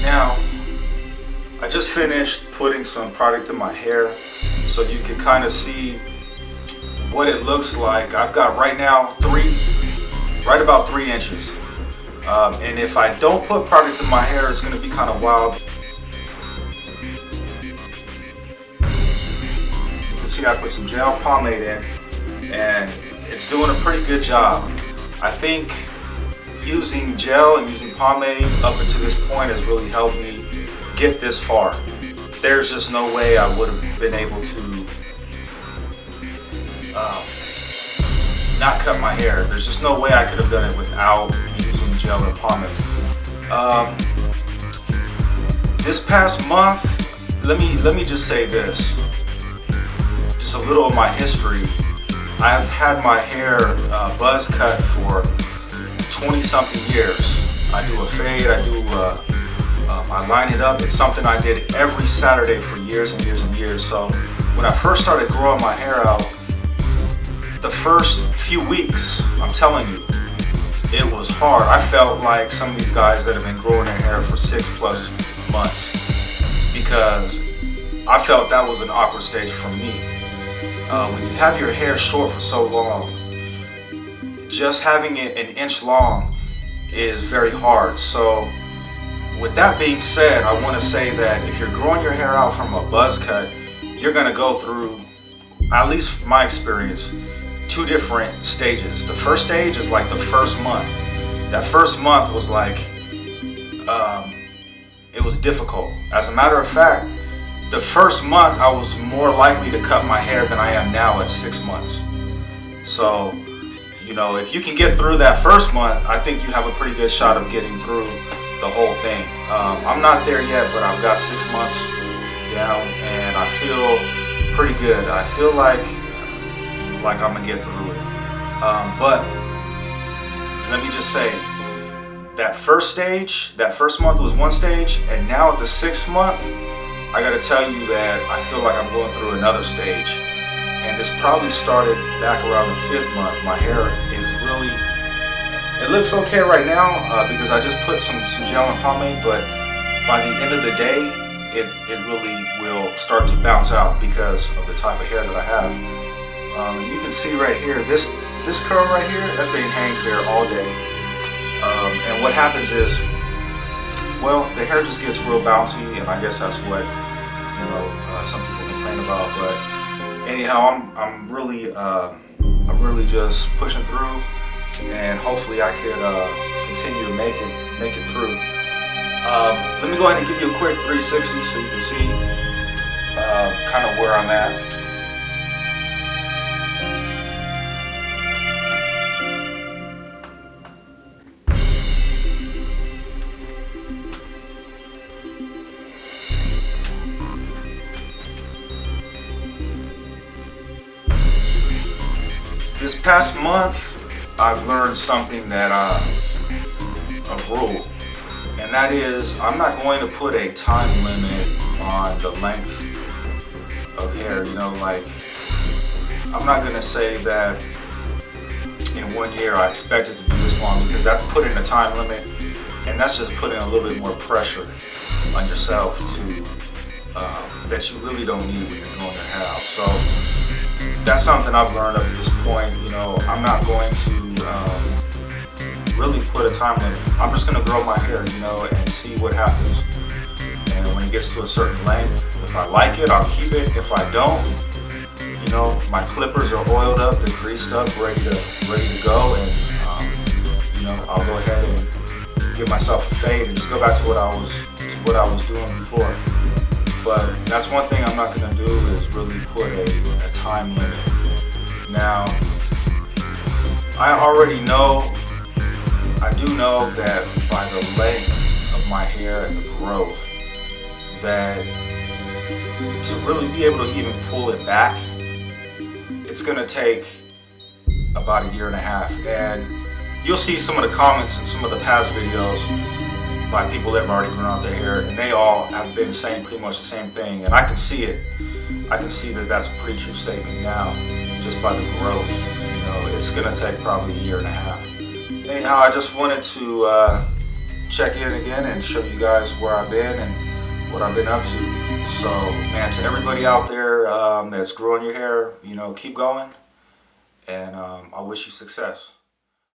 Now, I just finished putting some product in my hair so you can kind of see what it looks like. I've got right now right about 3 inches. And if I don't put product in my hair, it's going to be kind of wild. You can see I put some gel pomade in, and it's doing a pretty good job. I think using gel and using pomade up until this point has really helped me get this far. There's just no way I would have been able to not cut my hair. There's just no way I could have done it without using gel and pomade. This past month, let me just say this, just a little of my history. I've had my hair buzz cut for 20 something years. I do a fade, I line it up. It's something I did every Saturday for years and years and years. So when I first started growing my hair out, the first few weeks, I'm telling you, it was hard. I felt like some of these guys that have been growing their hair for 6+ months, because I felt that was an awkward stage for me. When you have your hair short for so long, just having it an inch long is very hard. So with that being said, I want to say that if you're growing your hair out from a buzz cut, you're going to go through, at least my experience, 2 different stages. The first stage is like the first month. That first month was like, it was difficult. As a matter of fact, the first month I was more likely to cut my hair than I am now at 6 months. So, you know, if you can get through that first month, I think you have a pretty good shot of getting through the whole thing. I'm not there yet, but I've got 6 months down and I feel pretty good. I feel like I'm gonna get through it. But let me just say, that first stage, that first month was one stage, and now at the 6th month, I gotta tell you that I feel like I'm going through another stage. And this probably started back around the 5th month. My hair is really, it looks okay right now because I just put some gel and pomade, but by the end of the day, it really will start to bounce out because of the type of hair that I have. You can see right here, this curl right here, that thing hangs there all day. And what happens is, well, the hair just gets real bouncy, and I guess that's what, you know, some people complain about. But anyhow, I'm really just pushing through, and hopefully I could continue to make it through. Let me go ahead and give you a quick 360 so you can see kind of where I'm at. This past month, I've learned something that a rule, and that is I'm not going to put a time limit on the length of hair. You know, like, I'm not going to say that in 1 year I expect it to be this long, because that's putting a time limit, and that's just putting a little bit more pressure on yourself that you really don't need when you're growing your hair out. So that's something I've learned up to this point. You know, I'm not going to really put a time limit. I'm just going to grow my hair, you know, and see what happens. And when it gets to a certain length, if I like it, I'll keep it. If I don't, you know, my clippers are oiled up, they're greased up, ready to go, and you know, I'll go ahead and give myself a fade and just go back to what I was doing before. But that's one thing I'm not going to do, is really put a time limit. Now, I do know that by the length of my hair and the growth, that to really be able to even pull it back, it's going to take about 1.5 years. And you'll see some of the comments in some of the past videos by people that have already grown out their hair, and they all have been saying pretty much the same thing, and I can see it. I can see that that's a pretty true statement now, just by the growth. You know, it's gonna take probably 1.5 years. Anyhow, I just wanted to check in again and show you guys where I've been and what I've been up to. So, man, to everybody out there that's growing your hair, you know, keep going, and I wish you success.